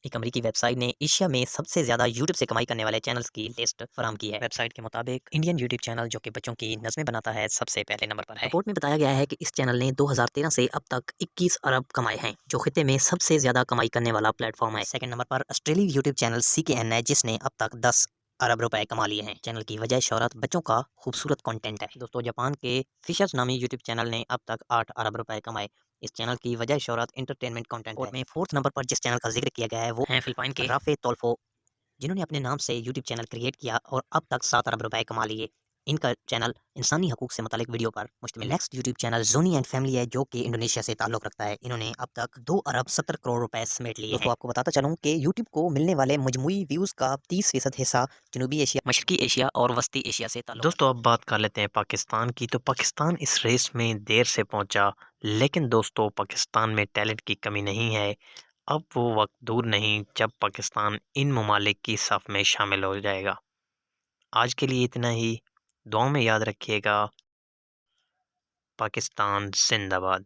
ایک امریکی web site نے ایشیا میں سب سے زیادہ یوٹیوب سے کمائی کرنے والے چینلز کی لسٹ فراہم کی ہے۔ ویب سائٹ کے مطابق انڈین یوٹیوب چینل جو کہ بچوں کی نظمیں بناتا ہے سب سے پہلے نمبر پر ہے۔ رپورٹ میں بتایا گیا ہے کہ اس چینل نے 2013 سے اب تک 21 ارب کمائے ہیں، جو خطے میں سب سے زیادہ کمائی کرنے والا پلیٹ فارم ہے۔ سیکنڈ نمبر پر آسٹریلوی یوٹیوب چینل CKN ہے، جس نے اب تک 10 ارب روپے کما لیے ہیں۔ چینل کی وجہ شہرت بچوں کا خوبصورت کنٹینٹ ہے۔ دوستو، جاپان کے فشرز نامی یوٹیوب چینل نے اب تک 8 ارب روپے کمائے۔ اس چینل کی وجہ شہرت انٹرٹینمنٹ کنٹینٹ ہے۔ میں فورتھ نمبر پر جس چینل کا ذکر کیا گیا ہے وہ ہیں فلپائن کے رافے تولفو، جنہوں نے اپنے نام سے یوٹیوب چینل کریٹ کیا اور اب تک 7 ارب روپے کما لیے۔ ان کا چینل انسانی حقوق سے متعلق ویڈیو پر مشتمل ہے۔ Next YouTube channel Zoni and family ہے، جو کہ انڈونیشیا سے تعلق رکھتا ہے۔ انہوں نے اب تک 2 ارب 70 کروڑ روپے سمیٹ لیے ہیں۔ دوستو، آپ کو بتاتا چلوں کہ یوٹیوب کو ملنے والے مجموعی ویوز کا 30% حصہ جنوبی ایشیا، مشرقی ایشیا اور وسطی ایشیا سے تعلق۔ دوستو، اب بات کر لیتے ہیں پاکستان کی۔ تو پاکستان اس ریس میں دیر سے پہنچا، لیکن دوستو پاکستان میں ٹیلنٹ کی کمی نہیں ہے۔ اب وہ وقت دور نہیں جب پاکستان ان ممالک کی صف میں شامل ہو جائے گا۔ آج کے لیے اتنا ہی، دعاؤں میں یاد رکھیے گا۔ پاکستان زندہ باد۔